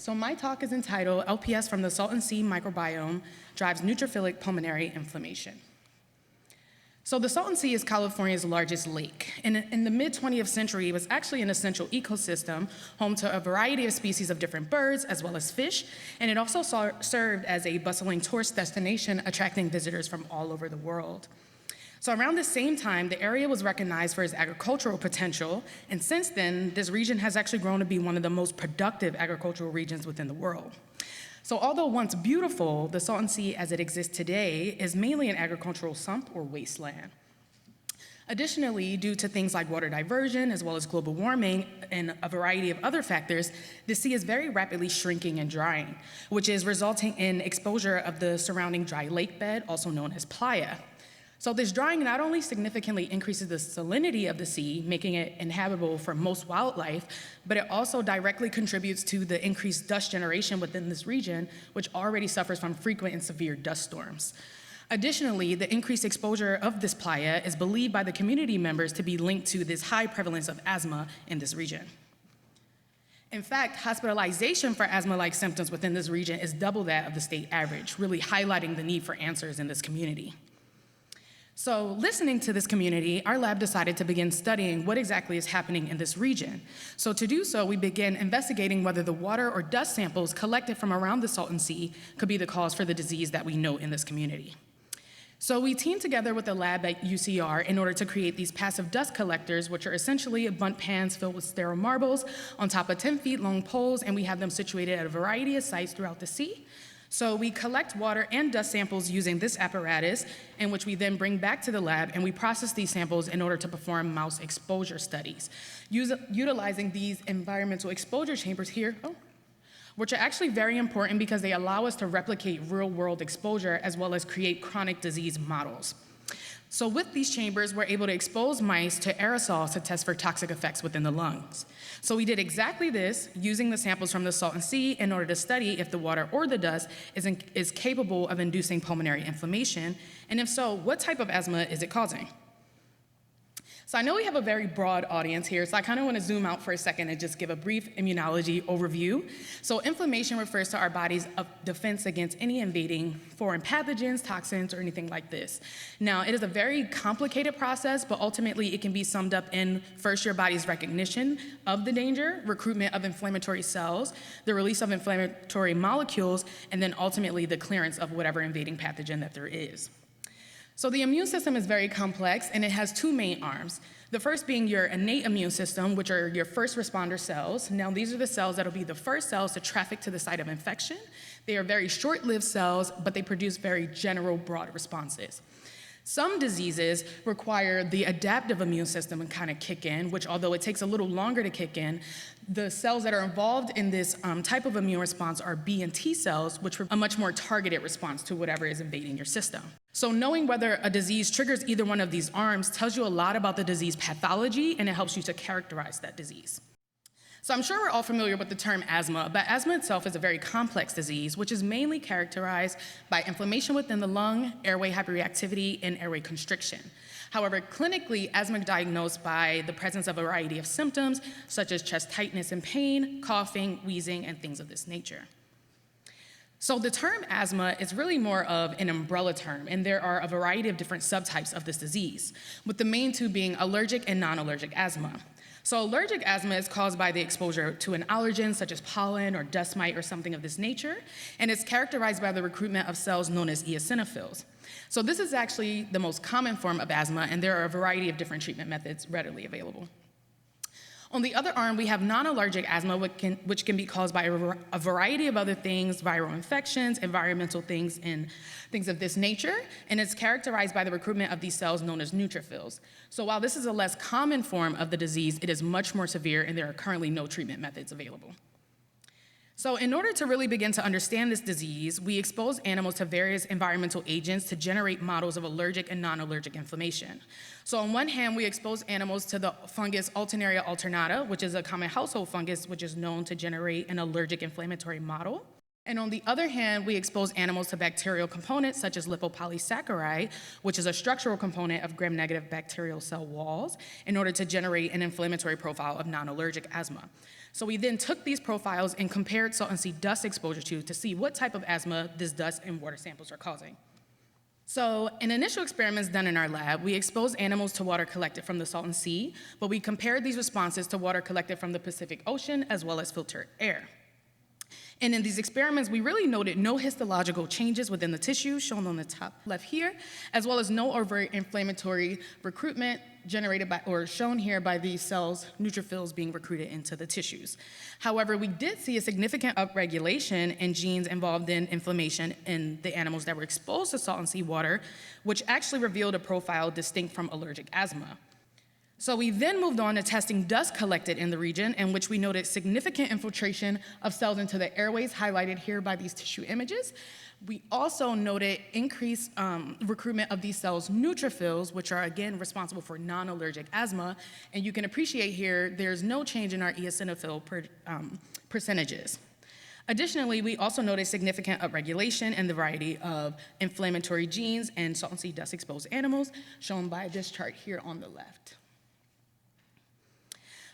So my talk is entitled, LPS from the Salton Sea Microbiome Drives Neutrophilic Pulmonary Inflammation. So the Salton Sea is California's largest lake, and in the mid-20th century, it was actually an essential ecosystem, home to a variety of species of different birds, as well as fish, and it also served as a bustling tourist destination, attracting visitors from all over the world. So around the same time, the area was recognized for its agricultural potential, and since then, this region has actually grown to be one of the most productive agricultural regions within the world. So although once beautiful, the Salton Sea as it exists today is mainly an agricultural sump or wasteland. Additionally, due to things like water diversion, as well as global warming and a variety of other factors, the sea is very rapidly shrinking and drying, which is resulting in exposure of the surrounding dry lake bed, also known as playa. So this drying not only significantly increases the salinity of the sea, making it inhabitable for most wildlife, but it also directly contributes to the increased dust generation within this region, which already suffers from frequent and severe dust storms. Additionally, the increased exposure of this playa is believed by the community members to be linked to this high prevalence of asthma in this region. In fact, hospitalization for asthma-like symptoms within this region is double that of the state average, really highlighting the need for answers in this community. So listening to this community, our lab decided to begin studying what exactly is happening in this region. So to do so, we began investigating whether the water or dust samples collected from around the Salton Sea could be the cause for the disease that we know in this community. So we teamed together with the lab at UCR in order to create these passive dust collectors, which are essentially bunt pans filled with sterile marbles on top of 10 feet long poles, and we have them situated at a variety of sites throughout the sea. So we collect water and dust samples using this apparatus, in which we then bring back to the lab, and we process these samples in order to perform mouse exposure studies, utilizing these environmental exposure chambers here, which are actually very important because they allow us to replicate real-world exposure as well as create chronic disease models. So with these chambers, we're able to expose mice to aerosols to test for toxic effects within the lungs. So we did exactly this using the samples from the Salton Sea in order to study if the water or the dust is capable of inducing pulmonary inflammation, and if so, what type of asthma is it causing? So I know we have a very broad audience here, so I kind of want to zoom out for a second and just give a brief immunology overview. So inflammation refers to our body's defense against any invading foreign pathogens, toxins, or anything like this. Now, it is a very complicated process, but ultimately it can be summed up in first your body's recognition of the danger, recruitment of inflammatory cells, the release of inflammatory molecules, and then ultimately the clearance of whatever invading pathogen that there is. So the immune system is very complex, and it has two main arms. The first being your innate immune system, which are your first responder cells. Now, these are the cells that will be the first cells to traffic to the site of infection. They are very short-lived cells, but they produce very general, broad responses. Some diseases require the adaptive immune system to kind of kick in, which although it takes a little longer to kick in, the cells that are involved in this type of immune response are B and T cells, which are a much more targeted response to whatever is invading your system. So knowing whether a disease triggers either one of these arms tells you a lot about the disease pathology, and it helps you to characterize that disease. So I'm sure we're all familiar with the term asthma, but asthma itself is a very complex disease, which is mainly characterized by inflammation within the lung, airway hyperreactivity, and airway constriction. However, clinically, asthma is diagnosed by the presence of a variety of symptoms, such as chest tightness and pain, coughing, wheezing, and things of this nature. So the term asthma is really more of an umbrella term, and there are a variety of different subtypes of this disease, with the main two being allergic and non-allergic asthma. So allergic asthma is caused by the exposure to an allergen such as pollen or dust mite or something of this nature, and it's characterized by the recruitment of cells known as eosinophils. So this is actually the most common form of asthma, and there are a variety of different treatment methods readily available. On the other arm, we have non-allergic asthma, which can be caused by a variety of other things, viral infections, environmental things, and things of this nature, and it's characterized by the recruitment of these cells known as neutrophils. So while this is a less common form of the disease, it is much more severe, and there are currently no treatment methods available. So in order to really begin to understand this disease, we expose animals to various environmental agents to generate models of allergic and non-allergic inflammation. So on one hand, we expose animals to the fungus Alternaria alternata, which is a common household fungus, which is known to generate an allergic inflammatory model. And on the other hand, we expose animals to bacterial components such as lipopolysaccharide, which is a structural component of gram-negative bacterial cell walls, in order to generate an inflammatory profile of non-allergic asthma. So we then took these profiles and compared Salton Sea dust exposure to see what type of asthma this dust and water samples are causing. So in initial experiments done in our lab, we exposed animals to water collected from the Salton Sea, but we compared these responses to water collected from the Pacific Ocean as well as filtered air. And in these experiments, we really noted no histological changes within the tissue, shown on the top left here, as well as no overt inflammatory recruitment generated by, or shown here by these cells, neutrophils being recruited into the tissues. However, we did see a significant upregulation in genes involved in inflammation in the animals that were exposed to Salton Sea water, which actually revealed a profile distinct from allergic asthma. So we then moved on to testing dust collected in the region, in which we noted significant infiltration of cells into the airways, highlighted here by these tissue images. We also noted increased recruitment of these cells, neutrophils, which are again responsible for non-allergic asthma. And you can appreciate here, there's no change in our eosinophil percentages. Additionally, we also noted significant upregulation in the variety of inflammatory genes in Salton Sea dust exposed animals, shown by this chart here on the left.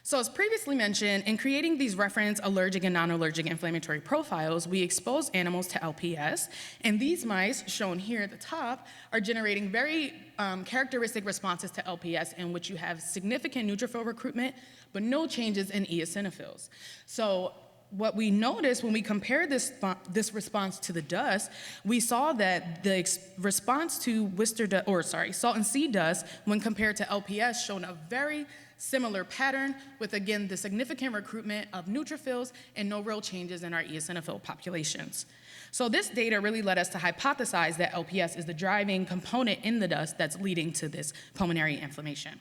So as previously mentioned, in creating these reference allergic and non-allergic inflammatory profiles, we expose animals to LPS, and these mice, shown here at the top, are generating very characteristic responses to LPS in which you have significant neutrophil recruitment, but no changes in eosinophils. So what we noticed when we compared this response to the dust, we saw that the response to Salton Sea dust, when compared to LPS, shown a very similar pattern with, again, the significant recruitment of neutrophils and no real changes in our eosinophil populations. So this data really led us to hypothesize that LPS is the driving component in the dust that's leading to this pulmonary inflammation,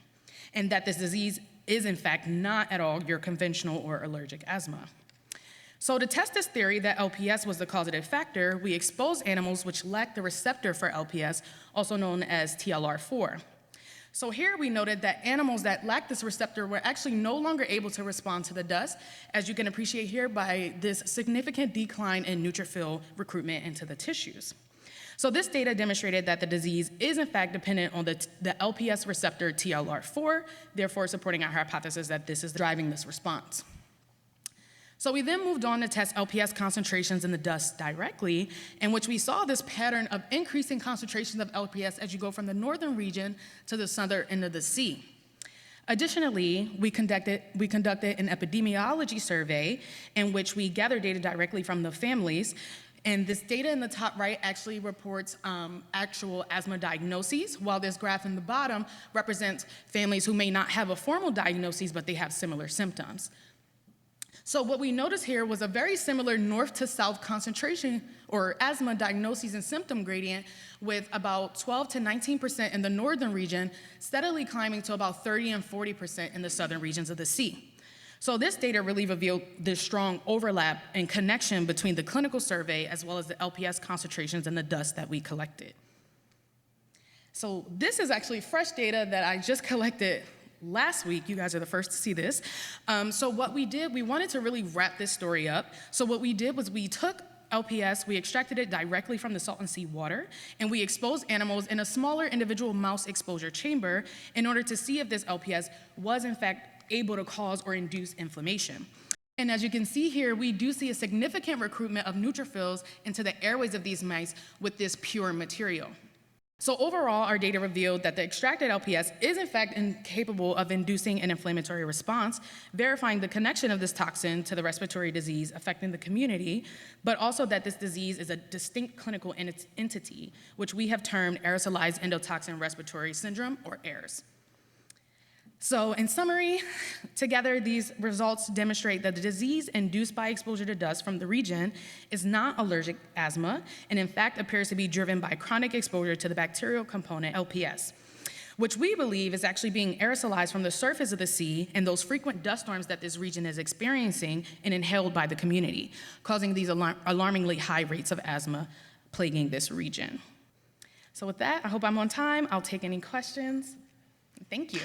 and that this disease is, in fact, not at all your conventional or allergic asthma. So to test this theory that LPS was the causative factor, we exposed animals which lacked the receptor for LPS, also known as TLR4. So here we noted that animals that lacked this receptor were actually no longer able to respond to the dust, as you can appreciate here by this significant decline in neutrophil recruitment into the tissues. So this data demonstrated that the disease is in fact dependent on the LPS receptor TLR4, therefore supporting our hypothesis that this is driving this response. So we then moved on to test LPS concentrations in the dust directly, in which we saw this pattern of increasing concentrations of LPS as you go from the northern region to the southern end of the sea. Additionally, we conducted an epidemiology survey in which we gathered data directly from the families. And this data in the top right actually reports actual asthma diagnoses, while this graph in the bottom represents families who may not have a formal diagnosis, but they have similar symptoms. So what we noticed here was a very similar north to south concentration or asthma diagnosis and symptom gradient, with about 12 to 19% in the northern region, steadily climbing to about 30 and 40% in the southern regions of the sea. So this data really revealed this strong overlap and connection between the clinical survey as well as the LPS concentrations in the dust that we collected. So this is actually fresh data that I just collected last week. You guys are the first to see this. So what we did, we wanted to really wrap this story up. So what we did was we took LPS, we extracted it directly from the Salton Sea water, and we exposed animals in a smaller individual mouse exposure chamber in order to see if this LPS was in fact able to cause or induce inflammation. And as you can see here, we do see a significant recruitment of neutrophils into the airways of these mice with this pure material. So overall, our data revealed that the extracted LPS is in fact incapable of inducing an inflammatory response, verifying the connection of this toxin to the respiratory disease affecting the community, but also that this disease is a distinct clinical entity, which we have termed aerosolized endotoxin respiratory syndrome, or AIRS. So in summary, together these results demonstrate that the disease induced by exposure to dust from the region is not allergic asthma, and in fact appears to be driven by chronic exposure to the bacterial component LPS, which we believe is actually being aerosolized from the surface of the sea and those frequent dust storms that this region is experiencing and inhaled by the community, causing these alarmingly high rates of asthma plaguing this region. So with that, I hope I'm on time. I'll take any questions. Thank you.